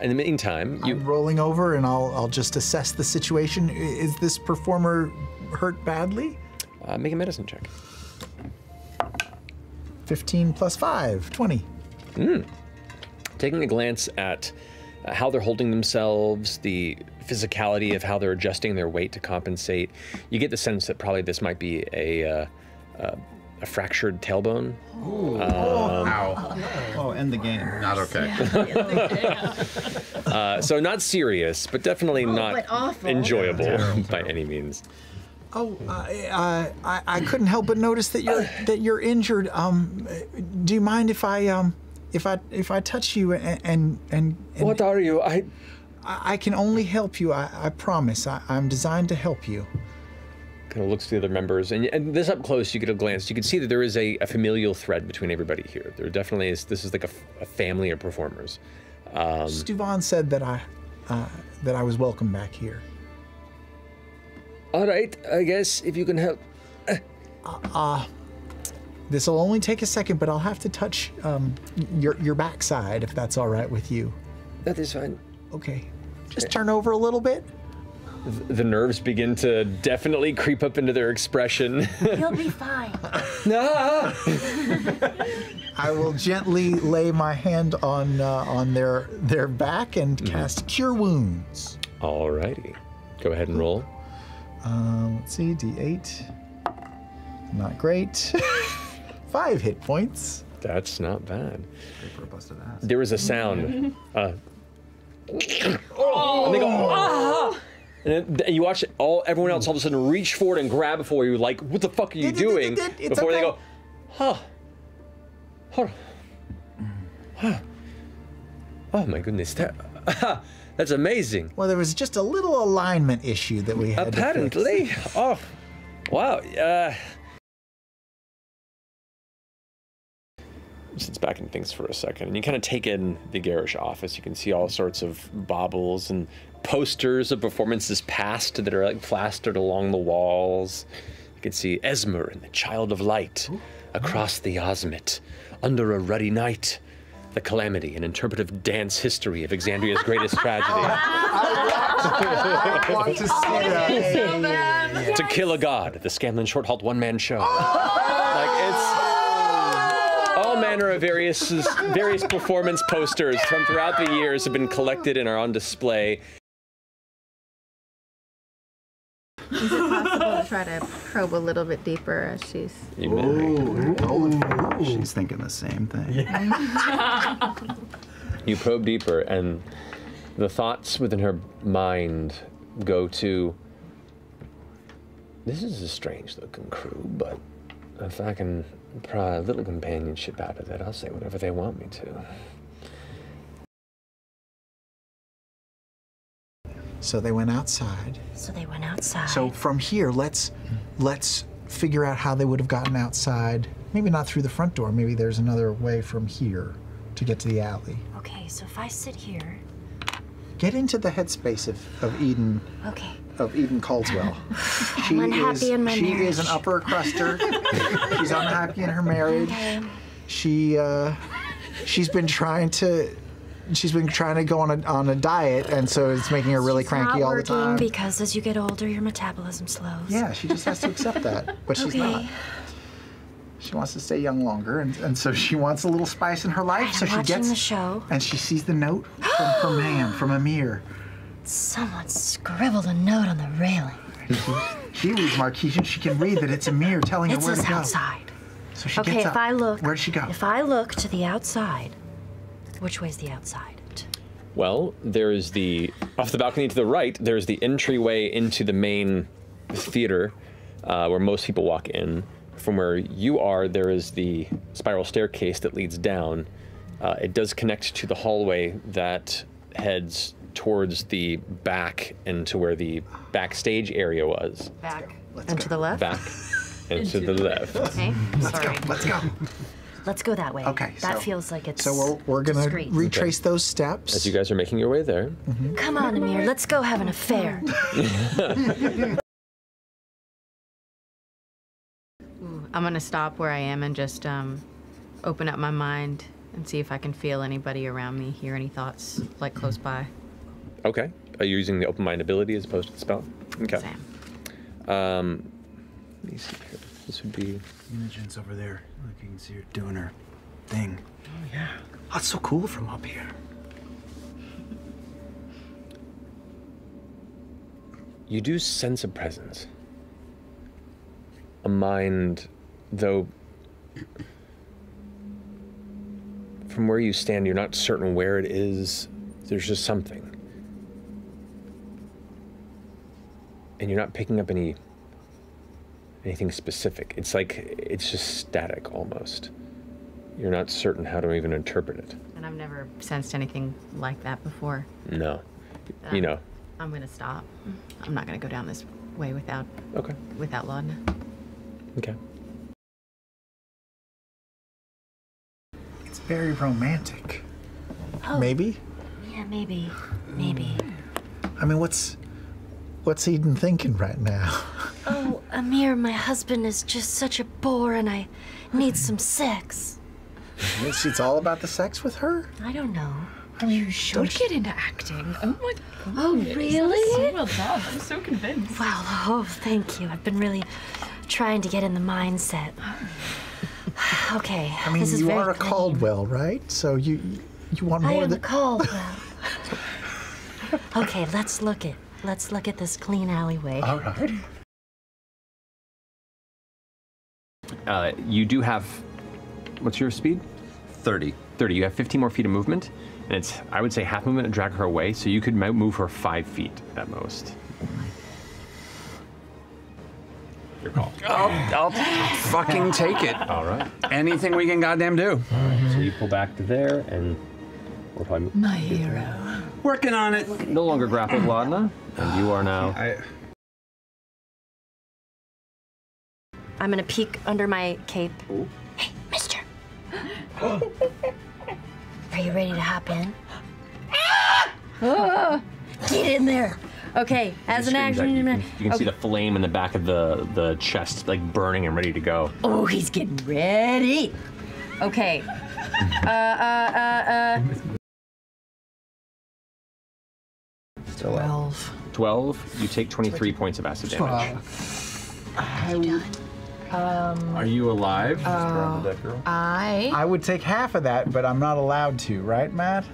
In the meantime, I'm rolling over and I'll just assess the situation. Is this performer hurt badly? Make a medicine check. 15 plus 5, 20. Taking a glance at how they're holding themselves, the physicality of how they're adjusting their weight to compensate, you get the sense that probably this might be a fractured tailbone. Ow. Oh, end the game. Not okay. So not serious, but definitely not enjoyable by any means. Oh, I couldn't help but notice that you're injured. Do you mind if I touch you and What are you? I can only help you. I promise. I'm designed to help you. Kind of looks to the other members, and this up close, you get a glance. You can see that there is a familial thread between everybody here. There definitely is. This is like a family of performers. Stuvan said that I was welcome back here. All right, I guess if you can help. This will only take a second, but I'll have to touch your backside if that's all right with you. That is fine. Okay. Just turn over a little bit. The nerves begin to definitely creep up into their expression. You'll be fine. No. I will gently lay my hand on their back and cast Cure Wounds. Alrighty. Go ahead and roll. Let's see, D8. Not great. 5 hit points. That's not bad. For a busted ass. There was a sound. And they go, ah! And then you watch everyone else all of a sudden reach forward and grab for you, like, what the fuck are you doing? Before they go, huh. Hold on. Oh my goodness, that's amazing. Well, there was just a little alignment issue that we had Apparently. to fix. Oh, wow. Sits back and thinks for a second, and you kind of take in the garish office. You can see all sorts of baubles and posters of performances past that are like plastered along the walls. You can see Esmer and the Child of Light across the Osmit, under a ruddy night. The Calamity, an interpretive dance history of Exandria's greatest tragedy. I want to see that. To Kill a God, the Scanlan short halt one-man show. Like, it's all manner of various performance posters from throughout the years have been collected and are on display. Is it possible to try to probe a little bit deeper as she's... She's thinking the same thing. You probe deeper, and the thoughts within her mind go to, this is a strange-looking crew, but if I can pry a little companionship out of it, I'll say whatever they want me to. So they went outside. So from here, let's figure out how they would have gotten outside. Maybe not through the front door. Maybe there's another way from here to get to the alley. Okay, so if I sit here. Get into the headspace of Eden. Okay. Of Eden Caldwell. I'm unhappy in my marriage. She is an upper cruster. She's unhappy in her marriage. Okay. She's been trying to go on a diet, and so it's making her really cranky all the time. It's not working because as you get older, your metabolism slows. Yeah, she just has to accept that, but she's not. She wants to stay young longer, and so she wants a little spice in her life. Right, so I'm she watching gets the show, and she sees the note from her man, from Amir. Someone scribbled a note on the railing. She reads Marquesian. She can read that it's Amir telling her where to go. It's outside. So she gets up. If I look, where'd she go? If I look to the outside, which way's the outside? Well, there is off the balcony to the right, there's the entryway into the main theater where most people walk in. From where you are, there is the spiral staircase that leads down. It does connect to the hallway that heads towards the back and to where the backstage area was. Back and to the left? Back and to the left. Okay, sorry. Let's go. Let's go that way. Okay. That feels like it's So we're gonna discreet. retrace those steps. As you guys are making your way there. Come on, Amir, let's go have an affair. I'm gonna stop where I am and just open up my mind and see if I can feel anybody around me, hear any thoughts, like close by. Okay. Are you using the open mind ability as opposed to the spell? Okay. Let me see here. This would be... Imogen's over there. Look, you can see her doing her thing. Oh, yeah. That's so cool from up here. You do sense a presence. A mind, though, from where you stand, you're not certain where it is. There's just something. And you're not picking up anything specific. It's like, it's just static almost. You're not certain how to even interpret it. And I've never sensed anything like that before. No. You know. I'm gonna stop. I'm not gonna go down this way without Laudna. Okay. It's very romantic. Oh. Maybe? Yeah, maybe. Maybe. I mean, what's Eden thinking right now? Oh, Amir, my husband is just such a bore and I need some sex. It's all about the sex with her? I don't know. I mean, you should get into acting. Oh my god. Oh, really? So well done. I'm so convinced. Wow, oh, thank you. I've been really trying to get in the mindset. Okay, I mean, this is you very are a plain. Caldwell, right? So you want more I am than... a Caldwell. Okay, let's look at this clean alleyway. All right. You do have, what's your speed? 30. 30. You have 15 more feet of movement, and it's, I would say, half movement to drag her away, so you could move her 5 feet at most. Your call. I'll fucking take it. All right. Anything we can goddamn do. All right, so you pull back to there, and we'll probably My hero. Working on it. no longer grappled, Laudna, and you are now... I'm gonna peek under my cape. Ooh. Hey, mister. Are you ready to hop in? Get in there. Okay, as an action. You can see the flame in the back of the chest, like burning and ready to go. Oh, he's getting ready. Okay. 12. 12. You take 23 points of acid damage. Are you alive? I would take half of that, but I'm not allowed to, right, Matt?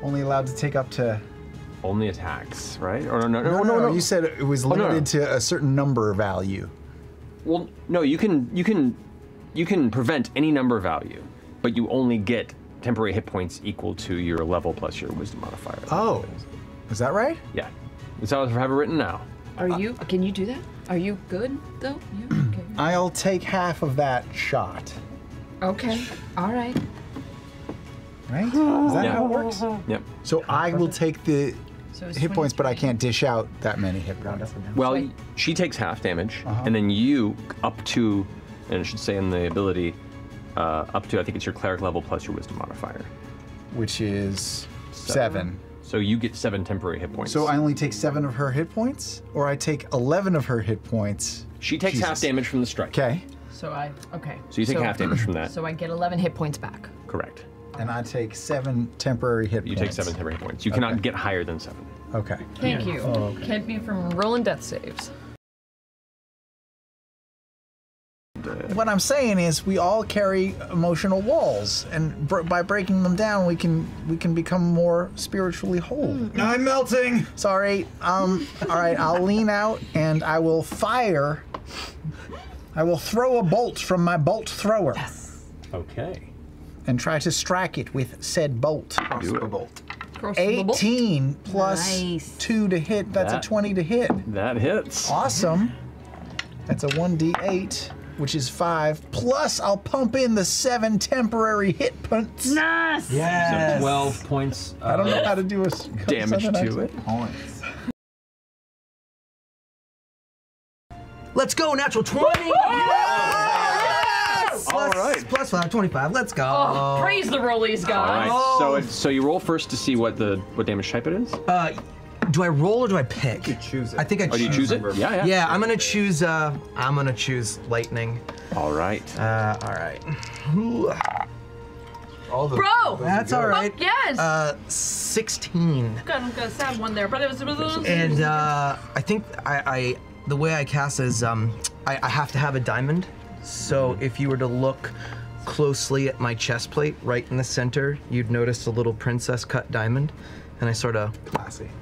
Only allowed to take up to... Only attacks, right? Or no. You said it was limited to a certain number value. Well, no, you can prevent any number value, but you only get temporary hit points equal to your level plus your wisdom modifier. Oh, is that right? Yeah, that's how I have it written now. Are you? Can you do that? Are you good though? You okay? I'll take half of that shot. Okay. All right. Right? Is that Yeah. how it works? Yep. So I will take the So it's hit points, but I can't dish out that many hit points. Well, she takes half damage, and then you up to, and it should say in the ability, up to, I think it's your cleric level plus your wisdom modifier. Which is 7. So you get 7 temporary hit points. So I only take 7 of her hit points? Or I take 11 of her hit points? She takes half damage from the strike. Okay. So okay. So you take half damage from that. So I get 11 hit points back. Correct. And I take 7 temporary hit points. You take 7 temporary hit points. You cannot get higher than 7. Okay. Thank you. Kept me from rolling death saves. What I'm saying is we all carry emotional walls, and by breaking them down, we can become more spiritually whole. I'm melting. Sorry. All right. I'll lean out and I will fire. I will throw a bolt from my bolt thrower. Yes. Okay. And try to strike it with said bolt. Crossbow bolt. 18 plus 2 to hit. That's a 20 to hit. That hits. Awesome. That's a 1d8. Which is 5, plus I'll pump in the 7 temporary hit points. Nice! So 12 points I don't know how to do a damage to it. Let's go, natural 20! Yes! All right. Plus 5, 25. Let's go. Oh, praise the rollies, guys. All right. So you roll first to see what damage type it is. Do I roll or do I pick? You choose it. I think I choose. Do you choose it? Yeah. Yeah, I'm gonna choose lightning. All right. All right. all the. Bro! That's all right. Fuck yes! 16. Got a sad one there, but it was. And I think the way I cast is I have to have a diamond. So if you were to look closely at my chest plate, right in the center, you'd notice a little princess cut diamond, and I sort of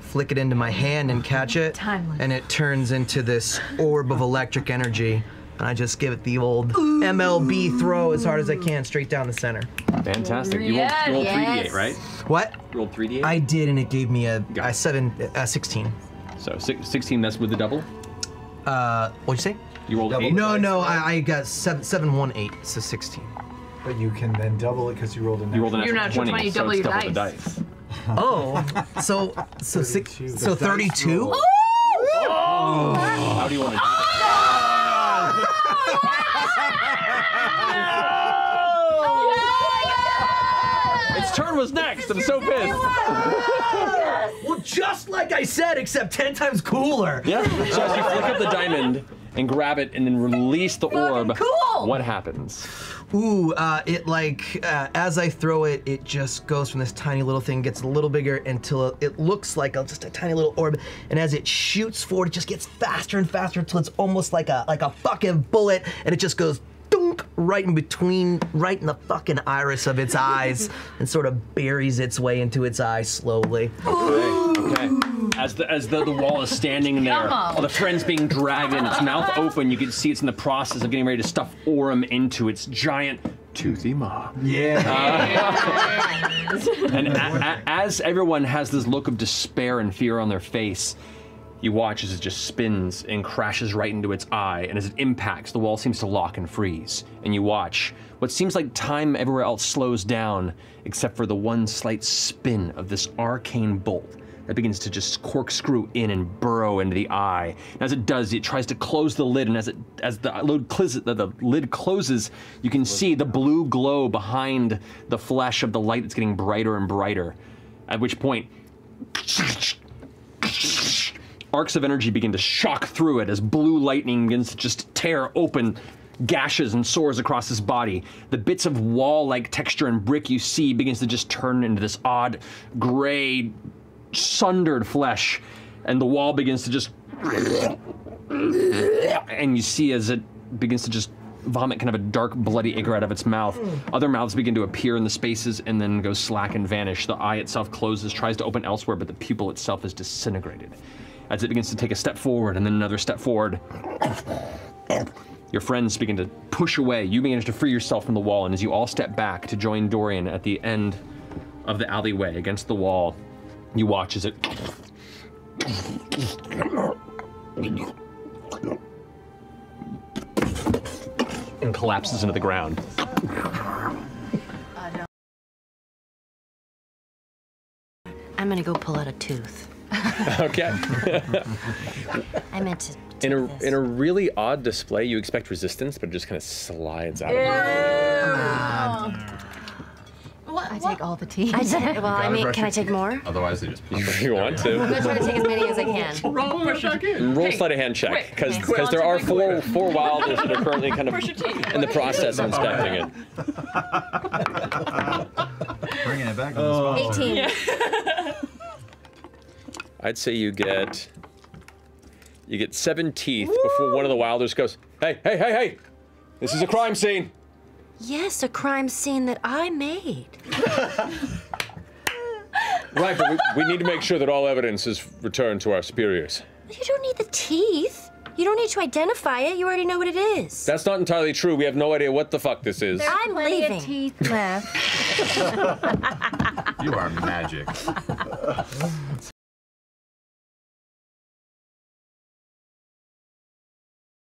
flick it into my hand and catch it, and it turns into this orb of electric energy. And I just give it the old MLB throw as hard as I can, straight down the center. Fantastic. You rolled 3d8, right? What? You rolled 3d8? I did, and it gave me a 16. So 16 messed with the double? What'd you say? You rolled 8? No, I got 7, 1, 8, so 16. But you can then double it because you rolled a You rolled an extra 20, you so double it's your double the dice. dice. Oh, so 32? Oh! How do you want to do that? Its turn was next. I'm so pissed. Well, just like I said, except 10 times cooler. Yeah. So as you flick up the diamond and grab it and then release the orb, cool. What happens? Ooh, as I throw it, it just goes from this tiny little thing, gets a little bigger until it looks like just a tiny little orb. And as it shoots forward, it just gets faster and faster until it's almost like a fucking bullet, and it just goes dunk right in the fucking iris of its eyes, and sort of buries its way into its eye slowly. Okay. As the wall is standing there, all the friends being dragged in, its mouth open, you can see it's in the process of getting ready to stuff Orem into its giant toothy maw. Yeah. And as everyone has this look of despair and fear on their face, you watch as it just spins and crashes right into its eye, and as it impacts, the wall seems to lock and freeze. And you watch what seems like time everywhere else slows down, except for the one slight spin of this arcane bolt that begins to just corkscrew in and burrow into the eye. And as it does, it tries to close the lid, and as the lid closes, you can see the blue glow behind the flesh of the light that's getting brighter and brighter. At which point, arcs of energy begin to shock through it as blue lightning begins to just tear open gashes and sores across his body. The bits of wall-like texture and brick you see begins to just turn into this odd, gray, sundered flesh, and the wall begins to just... and you see as it begins to just vomit kind of a dark, bloody ichor out of its mouth. Other mouths begin to appear in the spaces and then go slack and vanish. The eye itself closes, tries to open elsewhere, but the pupil itself is disintegrated. As it begins to take a step forward and then another step forward, your friends begin to push away. You begin to free yourself from the wall, and as you all step back to join Dorian at the end of the alleyway against the wall, you watch as it and collapses into the ground. I'm gonna go pull out a tooth. Okay. I meant to. In a really odd display, you expect resistance, but it just kind of slides out of I take all the teeth. Well, I mean, can I take more? Otherwise, they just. If you want to. I'm gonna try to take as many as I can. Roll a sleight of hand check, because there are four wilders that are currently kind of in the process of inspecting it. Bringing it back on the spot. 18. Yeah. I'd say you get 7 teeth before one of the wilders goes, hey, this is a crime scene. Yes, a crime scene that I made. Right, but we need to make sure that all evidence is returned to our superiors. You don't need the teeth. You don't need to identify it. You already know what it is. That's not entirely true. We have no idea what the fuck this is. I'm leaving. Teeth left. You are magic.